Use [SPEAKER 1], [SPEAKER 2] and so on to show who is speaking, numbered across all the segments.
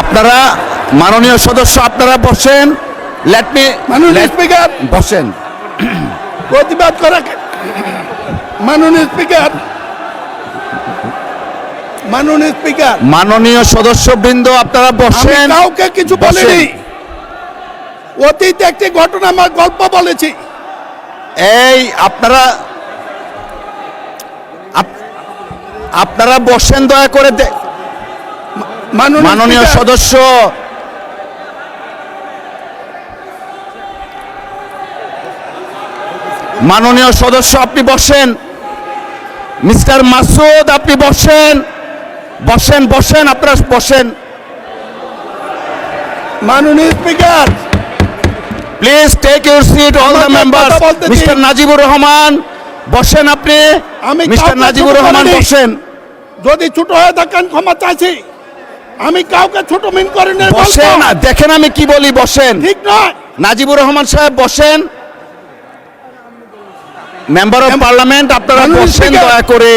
[SPEAKER 1] আপনারা মাননীয় সদস্য আপনারা বসেন।
[SPEAKER 2] মাননীয় স্পিকার
[SPEAKER 1] বসেন।
[SPEAKER 2] প্রতিবাদ করা মাননীয় স্পিকার
[SPEAKER 1] মাননীয় সদস্যবৃন্দ আপনারা
[SPEAKER 2] আমি
[SPEAKER 1] বসেন।
[SPEAKER 2] কাউকে কিছু বলিনি। অতীতে একটি ঘটনা আমার গল্প বলেছি।
[SPEAKER 1] এই আপনারা বসেন দয়া করে। মাননীয় সদস্য আপনি বসেন। মিস্টার মাসুদ আপনি বসেন। আপনারা বসেন।
[SPEAKER 2] মাননীয় speaker
[SPEAKER 1] please take your seat all the members. Mister Najibur Rahman বসেন। আপনি মিস্টার নাজিবুর রহমান বসেন।
[SPEAKER 2] যদি ছোট হয়ে থাকেন ক্ষমা চাইছি। আমি কাউকে ছোট মিন করিনি।
[SPEAKER 1] বসেন না, দেখেন আমি কি বলি। বসেন।
[SPEAKER 2] ঠিক নয়।
[SPEAKER 1] নাজিবুর রহমান সাহেব বসেন। মেম্বার অফ পার্লামেন্ট আপনারা বসেন দয়া করে।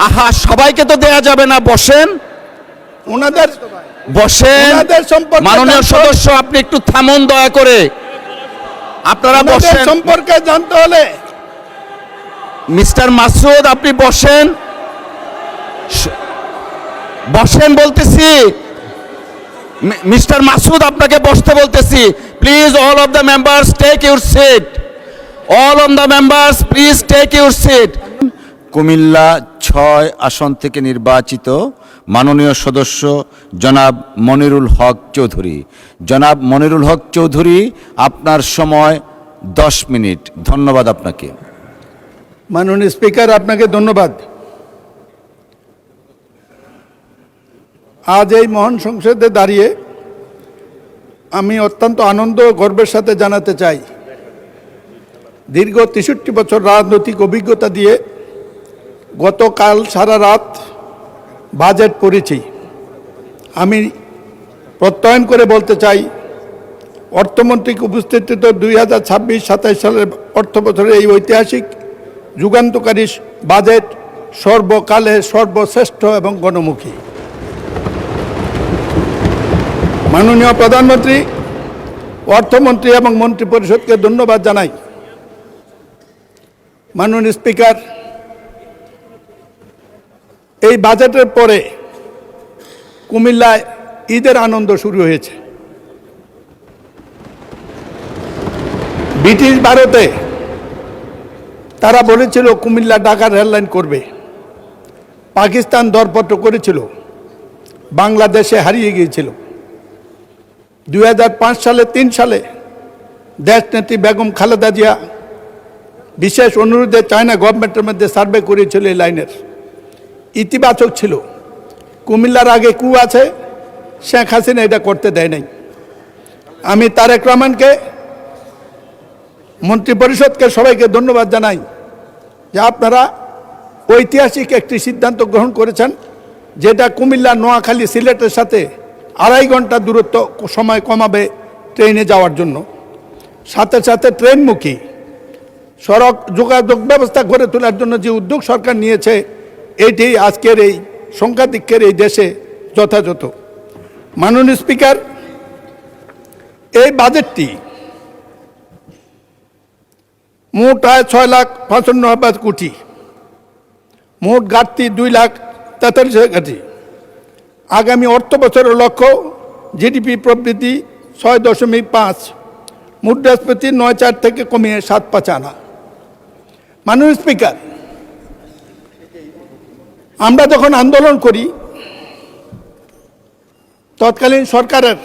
[SPEAKER 1] আহা, সবাইকে তো দেয়া যাবে না। বসেন।
[SPEAKER 2] ওনাদের
[SPEAKER 1] বসেন। মাননীয় সদস্য আপনি একটু থামুন দয়া করে। আপনারা বসেন।
[SPEAKER 2] সম্পর্কে জানতে হলে
[SPEAKER 1] মিস্টার মাসুদ আপনি বসেন। বলতেছি। মিস্টার মাসুদ আপনাকে বসতে বলতেছি। Please all of the members take your seat. Please take your seat. Comilla 6 আসন থেকে নির্বাচিত মাননীয় সদস্য জনাব মনিরুল হক চৌধুরী, আপনার সময় 10 মিনিট। ধন্যবাদ আপনাকে।
[SPEAKER 2] মাননীয় স্পিকার আপনাকে ধন্যবাদ। আজ এই মহান সংসদে দাঁড়িয়ে আমি অত্যন্ত আনন্দ ও গর্বের সাথে জানাতে চাই, দীর্ঘ 63 বছর রাজনৈতিক অভিজ্ঞতা দিয়ে গতকাল সারা রাত বাজেট পড়েছি। আমি প্রত্যয়ন করে বলতে চাই, অর্থমন্ত্রীকে উপস্থিত 2026-27 সালের অর্থ বছরের এই ঐতিহাসিক যুগান্তকারী বাজেট সর্বকালে সর্বশ্রেষ্ঠ এবং গণমুখী। মাননীয় প্রধানমন্ত্রী, অর্থমন্ত্রী এবং মন্ত্রিপরিষদকে ধন্যবাদ জানাই। মাননীয় স্পিকার, এই বাজেটের পরে কুমিল্লায় ঈদের আনন্দ শুরু হয়েছে। ব্রিটিশ ভারতে তারা বলেছিল কুমিল্লা ঢাকা রেললাইন করবে। পাকিস্তান দরপত্র করেছিল, বাংলাদেশে হারিয়ে গিয়েছিল। 2005 সালে 3 সালে দেশনেত্রী বেগম খালেদা জিয়া বিশেষ অনুরোধে চায়না গভর্নমেন্টের মধ্যে সার্ভে করেছিল। এই লাইনের ইতিবাচক ছিল। কুমিল্লার আগে কু আছে, শেখ হাসিনা এটা করতে দেয় নাই। আমি তারেক রহমানকে, মন্ত্রিপরিষদকে, সবাইকে ধন্যবাদ জানাই যে আপনারা ঐতিহাসিক একটি সিদ্ধান্ত গ্রহণ করেছেন, যেটা কুমিল্লা, নোয়াখালী, সিলেটের সাথে 2.5 ঘন্টা দূরত্ব সময় কমাবে ট্রেনে যাওয়ার জন্য। সাথে সাথে ট্রেনমুখী সড়ক যোগাযোগ ব্যবস্থা গড়ে তোলার জন্য যে উদ্যোগ সরকার নিয়েছে, এটি আজকের এই সংখ্যাধিক্যের এই দেশে যথাযথ। মাননীয় স্পিকার, এই বাজেটটি মোট আয় 6,55,000 কোটি, মোট ঘাটতি 2,43,000 কোটি। আগামী অর্থ বছরের লক্ষ্য জিডিপি প্রবৃদ্ধি 6.5, মুদ্রাস্ফীতি 9.4 থেকে কমিয়ে 7.5 আনা। মাননীয় স্পিকার, আমরা যখন আন্দোলন করি, তৎকালীন সরকারের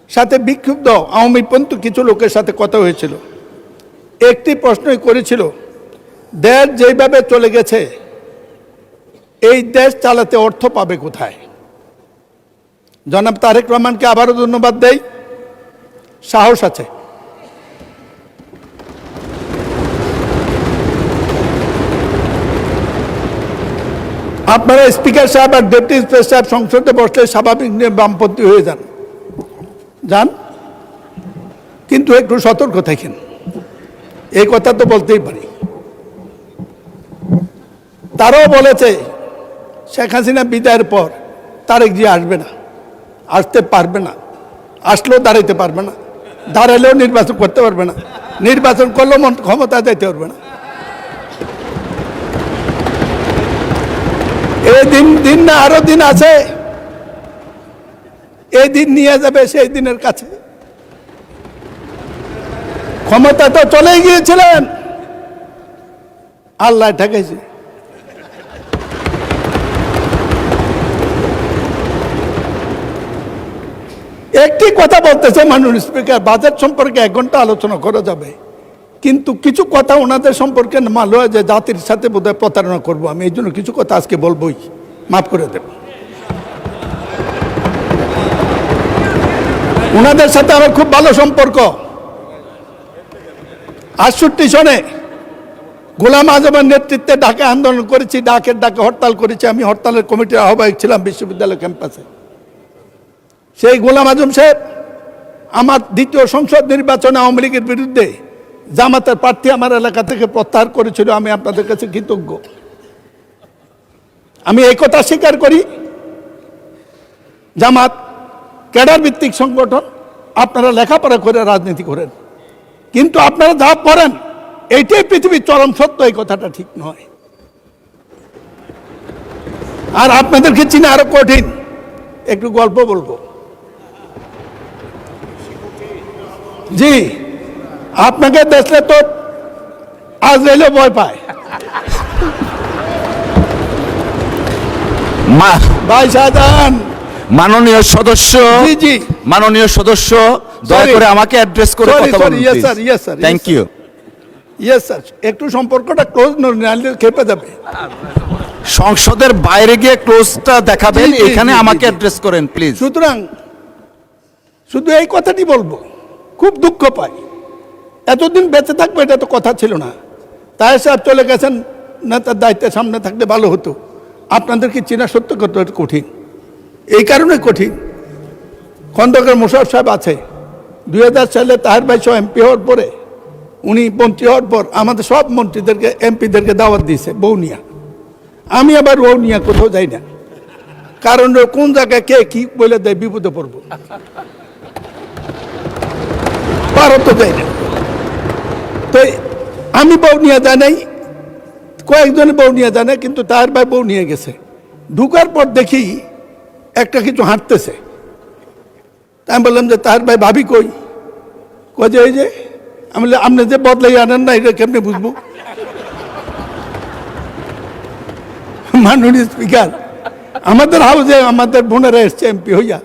[SPEAKER 2] সাথে বিক্ষুব্ধ আওয়ামীপন্থী কিছু লোকের সাথে কথা হয়েছিল। একটি প্রশ্নই করেছিল, দেশ যেভাবে চলে গেছে, এই দেশ চালাতে অর্থ পাবে কোথায়? জনাব তারেক রহমানকে আবারও ধন্যবাদ দেই। সাহস আছে। আপনারা স্পিকার সাহেব আর ডেপুটি স্পিকার সাহেব সংসদে বসলে স্বাভাবিক নিয়ে বামপন্থী হয়ে যান, কিন্তু একটু সতর্ক থাকেন। এই কথা তো বলতেই পারি। তারাও বলেছে শেখ হাসিনা বিদায়ের পর তারেক জিয়া আসবে না, আসতে পারবে না, আসলেও দাঁড়াইতে পারবে না, দাঁড়ালেও নির্বাচন করতে পারবে না, নির্বাচন করলেও ক্ষমতা যাইতে পারবে না। এই দিন না আরো দিন আছে, এই দিন নিয়ে যাবে সেই দিনের কাছে। ক্ষমতা তো চলেই গিয়েছিলেন, আল্লাহ ঠেকেছে। একটি কথা বলতেছে মাননীয় স্পিকার, বাজেট সম্পর্কে 1 ঘন্টা আলোচনা করা যাবে, কিন্তু কিছু কথা ওনাদের সম্পর্কে মালুম হয় যে জাতির সাথে বোধহয় প্রতারণা করবো আমি, এই জন্য কিছু কথা আজকে বলবোই, মাফ করে দেব। ওনাদের সাথে আমার খুব ভালো সম্পর্ক। 68 সনে গোলাম আজমের নেতৃত্বে ঢাকা আন্দোলন করেছি, ডাকে হরতাল করেছি, আমি হরতালের কমিটির আহ্বায়ক ছিলাম বিশ্ববিদ্যালয় ক্যাম্পাসে। সেই গোলাম আজম সাহেব আমার 2য় সংসদ নির্বাচনে আওয়ামী লীগের বিরুদ্ধে জামাতের প্রার্থী আমার এলাকা থেকে প্রত্যাহার করেছিল। আমি আপনাদের কাছে কৃতজ্ঞ। আমি এই কথা স্বীকার করি, জামাত ক্যাডার ভিত্তিক সংগঠন, আপনারা লেখাপড়া করে রাজনীতি করেন, কিন্তু আপনারা যা করেন এইটাই পৃথিবীর চরম সত্য, এই কথাটা ঠিক নয়। আর আপনাদেরকে চিনা আরো কঠিন। একটু গল্প বলবো। জি, আপনাকে দেখলে তো আজ রেলে ভয় পায়। ভাই শাহজাহান,
[SPEAKER 1] মাননীয় সদস্য,
[SPEAKER 2] জি জি,
[SPEAKER 1] মাননীয় সদস্য, দয়া করে আমাকে অ্যাড্রেস করে কথা বলুন।
[SPEAKER 2] Yes sir, yes sir,
[SPEAKER 1] thank you.
[SPEAKER 2] Yes sir, একটু সম্পর্কটা ক্লোজ নাহলে খেপে যাবে।
[SPEAKER 1] সংসদের বাইরে গিয়ে ক্লোজটা দেখাবেন,
[SPEAKER 2] জি, জি,
[SPEAKER 1] এখানে
[SPEAKER 2] জি,
[SPEAKER 1] আমাকে
[SPEAKER 2] জি।
[SPEAKER 1] অ্যাড্রেস করেন প্লিজ।
[SPEAKER 2] সুতরাং শুধু এই কথাটি বলবো, খুব দুঃখ পাই, এতদিন বেঁচে থাকবো এটা তো কথা ছিল না। তাই সাহেব চলে গেছেন, নেতার দায়িত্বের সামনে থাকলে ভালো হতো। আপনাদেরকে চেনা সত্য কত কঠিন, এই কারণে কঠিন। খন্দকার মোশাররফ সাহেব আছে, 2000 সালে তাহের ভাই সহ এমপি হওয়ার পরে, উনি মন্ত্রী হওয়ার পর আমাদের সব মন্ত্রীদেরকে এমপিদেরকে দাওয়াত দিয়েছে বৌনিয়া। আমি আবার বৌনিয়া কোথাও যাই না, কারণ কোন জায়গায় কে কি বলে দেয় বিপদে পড়বো, ভারত যাই না। তো আমি বৌনিয়া জানাই, কয়েকজনে বৌনিয়া জানে, কিন্তু তার ভাই বউ নিয়ে গেছে। ঢুকার পর দেখি একটা কিছু হাঁটতেছে। আমি বললাম যে তার ভাই ভাবি কই? যে ওই যে, আমি বললাম আপনি যে বদলাই আনেন না, এটা কেমনি বুঝবো? মাননীয় স্পিকার, আমাদের হাউসে আমাদের বোনেরা এসছে এমপি হইয়া,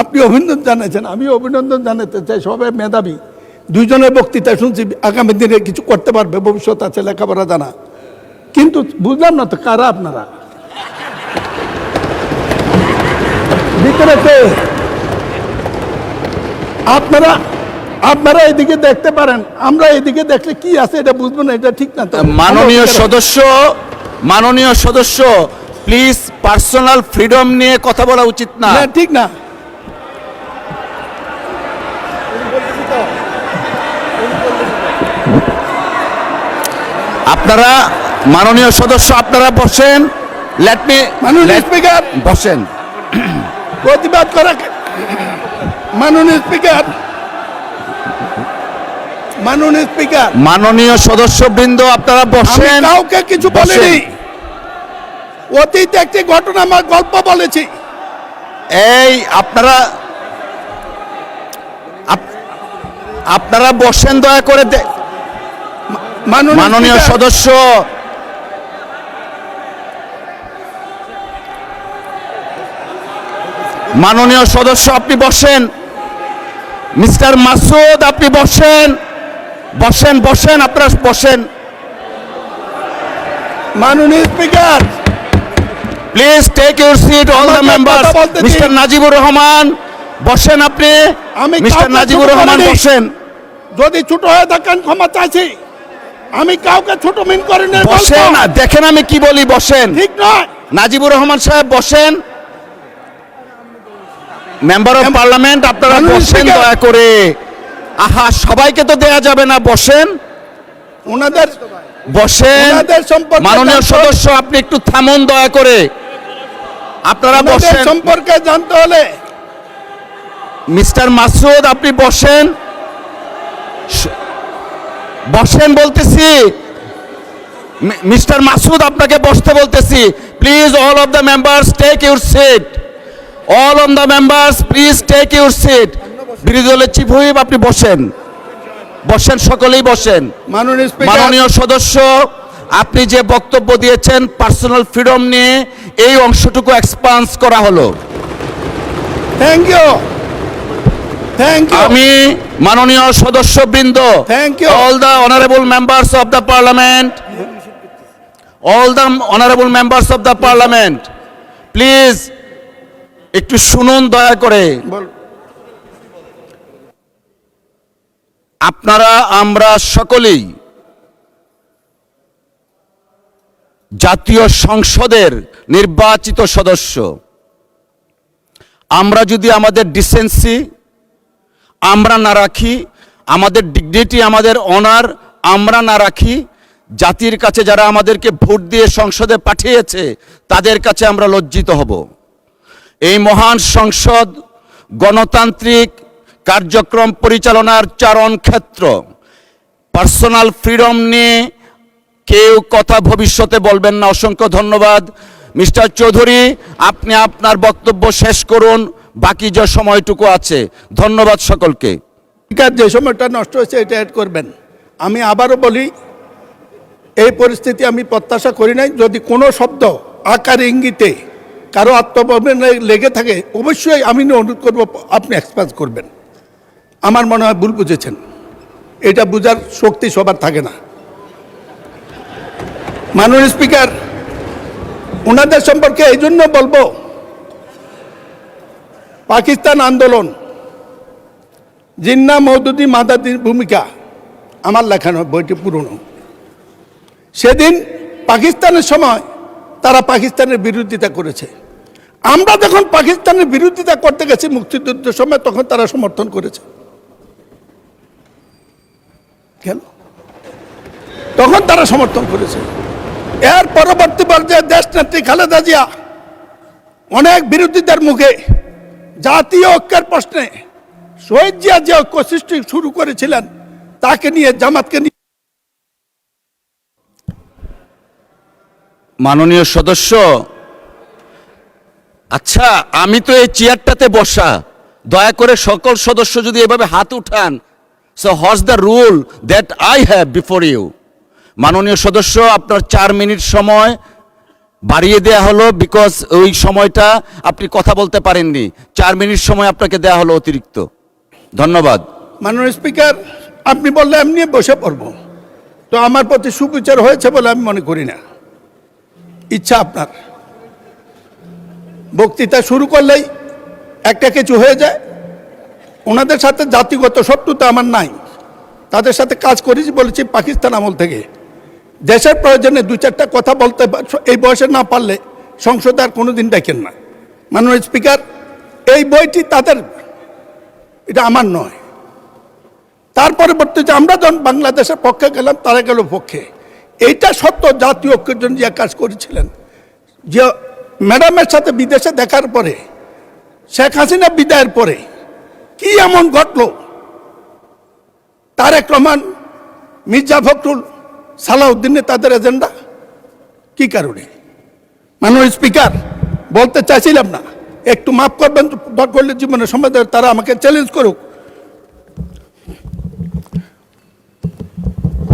[SPEAKER 2] আপনি অভিনন্দন জানাচ্ছেন, আমি অভিনন্দন জানাতে চাই। সবাই মেধাবী, 2 জনের বক্তৃতা শুনছি, আগামী দিনে কিছু করতে পারবে, ভবিষ্যৎ আছে, লেখাপড়া জানা। কিন্তু বুঝলাম না তো কারা আপনারা, ভিতরে কে? আপনারা এদিকে দেখতে পারেন, আমরা এদিকে দেখলে কি আছে এটা বুঝবো না, এটা ঠিক না তো।
[SPEAKER 1] মাননীয় সদস্য প্লিজ, পার্সোনাল ফ্রিডম নিয়ে কথা বলা উচিত না,
[SPEAKER 2] ঠিক না।
[SPEAKER 1] আপনারা, মাননীয় সদস্য আপনারা বসেন। লেট মি,
[SPEAKER 2] মাননীয় স্পিকার
[SPEAKER 1] বসেন।
[SPEAKER 2] প্রতিবাদ করা, মাননীয় স্পিকার, মাননীয় স্পিকার,
[SPEAKER 1] মাননীয় সদস্যবৃন্দ আপনারা
[SPEAKER 2] আমি
[SPEAKER 1] বসেন।
[SPEAKER 2] কাউকে কিছু বলিনি, অতীতে একটি ঘটনা আমার গল্প বলেছি।
[SPEAKER 1] এই আপনারা বসেন দয়া করে। মাননীয় সদস্য, মাননীয় সদস্য আপনি বসেন। মিস্টার মাসুদ আপনি বসেন, বসেন বসেন, আপনারা বসেন।
[SPEAKER 2] মাননীয় speaker,
[SPEAKER 1] please take your seat all the members. Mister Najibur Rahman বসেন, আপনি মিস্টার নাজিবুর রহমান বসেন।
[SPEAKER 2] যদি ছোট হয়ে থাকেন ক্ষমা চাইছি, আমি কাউকে ছোট মিন করি না।
[SPEAKER 1] বসেন, দেখেন আমি কি বলি, বসেন।
[SPEAKER 2] ঠিক নয়।
[SPEAKER 1] নাজিবুর রহমান সাহেব বসেন। মেম্বার অফ পার্লামেন্ট আপনারা বসেন দয়া করে। আহা, সবাইকে তো দেয়া যাবে না, বসেন। বসেন।
[SPEAKER 2] ওনাদের সম্পর্কে
[SPEAKER 1] মাননীয়
[SPEAKER 2] জানতে-
[SPEAKER 1] সদস্য আপনি একটু থামুন দয়া করে। আপনারা
[SPEAKER 2] ওনাদের
[SPEAKER 1] বসেন।
[SPEAKER 2] সম্পর্কে জানতে হলে
[SPEAKER 1] মিস্টার মাসুদ আপনি বসেন। বসেন বলতেছি। মিস্টার মাসুদ আপনাকে বসতে বলতেছি। Please all of the members take your seat. All of the members please take your seat. বিরোধী দলের চিফ হুইপ আপনি বসেন। বসেন, সকলেই বসেন।
[SPEAKER 2] মাননীয় স্পিকার,
[SPEAKER 1] মাননীয় সদস্য আপনি যে বক্তব্য দিয়েছেন পার্সোনাল ফ্রিডম নিয়ে, এই অংশটুকু এক্সপান্স করা হলো।
[SPEAKER 2] Thank you, thank you.
[SPEAKER 1] আমি মাননীয় সদস্যবৃন্দ,
[SPEAKER 2] Thank you.
[SPEAKER 1] all the honorable members of the parliament, all the honorable members of the parliament, please একটু শুনুন দয়া করে। আপনারা আমরা সকলেই জাতীয় সংসদের নির্বাচিত সদস্য। আমরা যদি আমাদের ডিসেন্সি আমরা না রাখি, আমাদের ডিগনিটি, আমাদের অনার আমরা না রাখি, জাতির কাছে যারা আমাদেরকে ভোট দিয়ে সংসদে পাঠিয়েছে তাদের কাছে আমরা লজ্জিত হব। এই মহান সংসদ গণতান্ত্রিক কার্যক্রম পরিচালনার চারণ ক্ষেত্র। পার্সোনাল ফ্রিডম নিয়ে কেউ কথা ভবিষ্যতে বলবেন না। অসংখ্য ধন্যবাদ। মিস্টার চৌধুরী আপনি আপনার বক্তব্য শেষ করুন, বাকি যে সময়টুকু আছে। ধন্যবাদ সকলকে।
[SPEAKER 2] স্পিকার, যে সময়টা নষ্ট হয়েছে এটা অ্যাড করবেন। আমি আবারও বলি, এই পরিস্থিতি আমি প্রত্যাশা করি নাই। যদি কোনো শব্দ আকার ইঙ্গিতে কারো আত্মপ্রবণে লেগে থাকে, অবশ্যই আমি অনুরোধ করব আপনি এক্সপ্রেস করবেন। আমার মনে হয় ভুল বুঝেছেন। এটা বোঝার শক্তি সবার থাকে না। মাননীয় স্পিকার, ওনাদের সম্পর্কে এই জন্য বলবো, পাকিস্তান আন্দোলন, জিন্না মওদুদি মাদাদির ভূমিকা আমার লেখানো বইটি পুরনো। সেদিন পাকিস্তানের সময় তারা পাকিস্তানের বিরোধিতা করেছে। আমরা যখন পাকিস্তানের বিরোধিতা করতে গেছি মুক্তিযুদ্ধের সময়, তখন তারা সমর্থন করেছে। কেন? তখন তারা সমর্থন করেছে। এর পরবর্তী পর্যায়ে দেশনেত্রী খালেদা জিয়া অনেক বিরোধিতার মুখে জাতীয় ঐক্যের প্রশ্নে শহীদ জিয়া যে ঐক্য সৃষ্টি শুরু করেছিলেন, তাকে নিয়ে, জামাতকে নিয়ে।
[SPEAKER 1] মাননীয় সদস্য, আচ্ছা আমি তো এই চেয়ারটাতে বসা, দয়া করে সকল সদস্য যদি এভাবে হাত উঠান, so what's the rule that I have before you. মাননীয় সদস্য আপনার 4 মিনিট সময় বাড়িয়ে দেয়া হলো, বিকজ ওই সময়টা আপনি কথা বলতে পারেননি। 4 মিনিট সময় আপনাকে দেয়া হলো অতিরিক্ত। ধন্যবাদ।
[SPEAKER 2] মাননীয় স্পিকার, আপনি বললে এমনি বসে পড়ব, তো আমার প্রতি সুবিচার হয়েছে বলে আমি মনে করি না। ইচ্ছা আপনার। বক্তৃতা শুরু করলেই একটা কিছু হয়ে যায়। ওনাদের সাথে জাতিগত শত্রুতা আমার নাই। তাদের সাথে কাজ করেছি, বলেছি পাকিস্তান আমল থেকে। দেশের প্রয়োজনে 2-4টা কথা বলতে এই বয়সে না পারলে সংসদে আর কোনোদিন ডাকেন না। মাননীয় স্পিকার, এই বইটি তাদের, এটা আমার নয়। তার পরবর্তীতে আমরা যখন বাংলাদেশের পক্ষে গেলাম, তারা গেল পক্ষে। এইটা সত্য, জাতীয় ঐক্যের জন্য যে কাজ করেছিলেন। যে ম্যাডামের সাথে বিদেশে দেখার পরে, শেখ হাসিনা বিদায়ের পরে কি এমন ঘটলো, তারেক রহমান, মির্জা ফখরুল, সালাউদ্দিনের তাদের এজেন্ডা কি কারণে? মাননীয় স্পিকার, বলতে চাইছিলাম না, একটু মাফ করবেন। দরকার হলে জীবনের সময় তারা আমাকে চ্যালেঞ্জ করুক।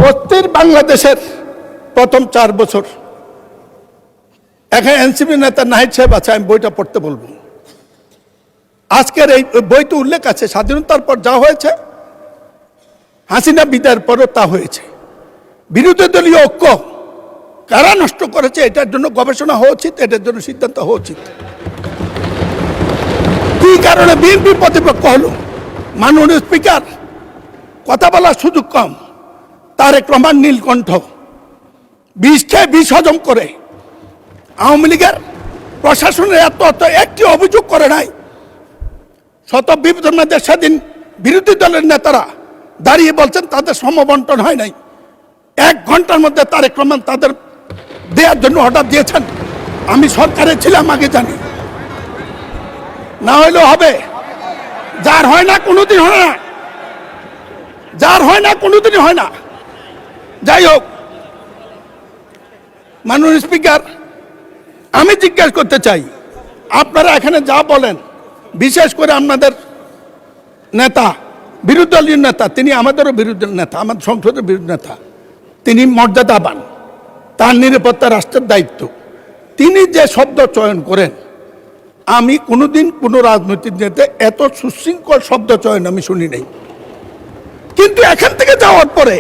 [SPEAKER 2] অস্থির বাংলাদেশের প্রথম 4 বছর, এখানে এনসিপি নেতা নাহিদ সাহেব আছে, আমি বইটা পড়তে বলবো। আজকের এই বইতে উল্লেখ আছে স্বাধীনতার পর যা হয়েছে, হাসিনা বিদায়ের পরও তা হয়েছে। বিরোধী দলীয় ঐক্য কারা নষ্ট করেছে, এটার জন্য গবেষণা হওয়া উচিত, এটার জন্য সিদ্ধান্ত হওয়া উচিত। কি কারণে বিএনপি প্রতিপক্ষ হলো? মাননীয় স্পিকার, কথা বলার সুযোগ কম। তারেক রহমান নীলকণ্ঠ বিষ খেয়ে বিষ হজম করে আওয়ামী লীগের প্রশাসনের এত একটি অভিযোগ করে নাই। শত বিবেচনাদের সেদিন বিরোধী দলের নেতারা দাঁড়িয়ে বলছেন তাদের সমবন্টন হয় নাই। 1 ঘন্টার মধ্যে তারেক রহমান তাদের দেওয়ার জন্য অর্ডার দিয়েছেন। আমি সরকারে ছিলাম, আগে জানি। না হইলেও হবে, যার হয় না কোনোদিন হয় না, যার হয় না কোনোদিনই হয় না। যাই হোক, মাননীয় স্পিকার, আমি জিজ্ঞাসা করতে চাই, আপনারা এখানে যা বলেন, বিশেষ করে আপনাদের নেতা, বিরোধী দলীয় নেতা, তিনি আমাদেরও বিরোধী নেতা, আমাদের সংসদের বিরোধী নেতা, তিনি মর্যাদাবান, তার নিরাপত্তা রাষ্ট্রের দায়িত্ব। তিনি যে শব্দ চয়ন করেন, আমি কোনোদিন কোনো রাজনৈতিক নেতা এত সুশৃঙ্খল শব্দ চয়ন আমি শুনি নাই। কিন্তু এখান থেকে যাওয়ার পরে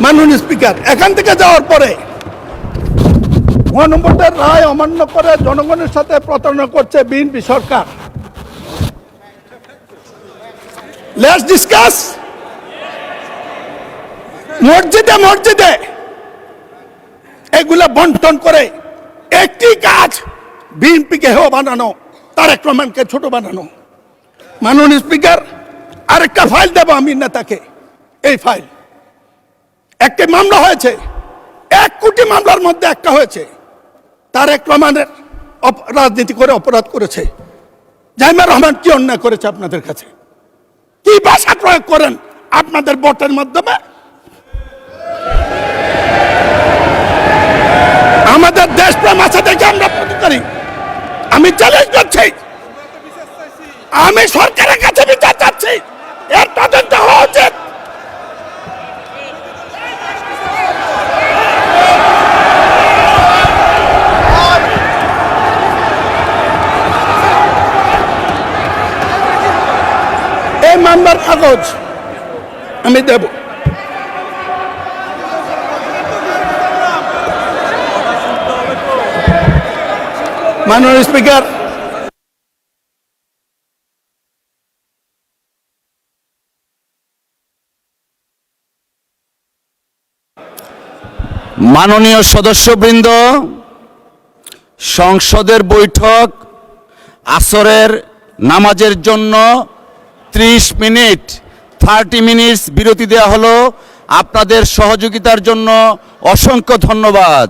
[SPEAKER 2] মাননীয় স্পিকার, এখান থেকে যাওয়ার পরে মহানম্বরদের রায় অমান্য করে জনগণের সাথে প্রতারণা করছে বিএনপি সরকার। Let's discuss. মসজিদে মসজিদে এগুলা বন্টন করে একটি কাজ, বিএনপিকে হেয় বানানো, তারেক রহমানকে ছোট বানানো। মাননীয় স্পিকার, আরেকটা ফাইল দেব আমি নেতাকে। এই ফাইল, একটি মামলা হয়েছে, 1 কোটি মামলার মধ্যে একটা হয়েছে। তারেক রহমানের রাজনীতি করে অপরাধ করেছে। জাইমা রহমান কি অন্যায় করেছে আপনাদের কাছে? কি ভাষা প্রয়োগ করেন আপনাদের ভোটের মাধ্যমে? আমাদের দেশপ্রেম আছে দেখে আমরা প্রতিকারী। আমি চ্যালেঞ্জ করছি, আমি সরকারের কাছে বিচার চাচ্ছি, এর তদন্ত হওয়া উচিত। এই মামলার কাগজ আমি দেব। মাননীয় স্পিকার,
[SPEAKER 1] মাননীয় সদস্যবৃন্দ, সংসদের বৈঠক আসরের নামাজের জন্য 30 মিনিট 30 মিনিটস বিরতি দেওয়া হলো। আপনাদের সহযোগিতার জন্য অসংখ্য ধন্যবাদ।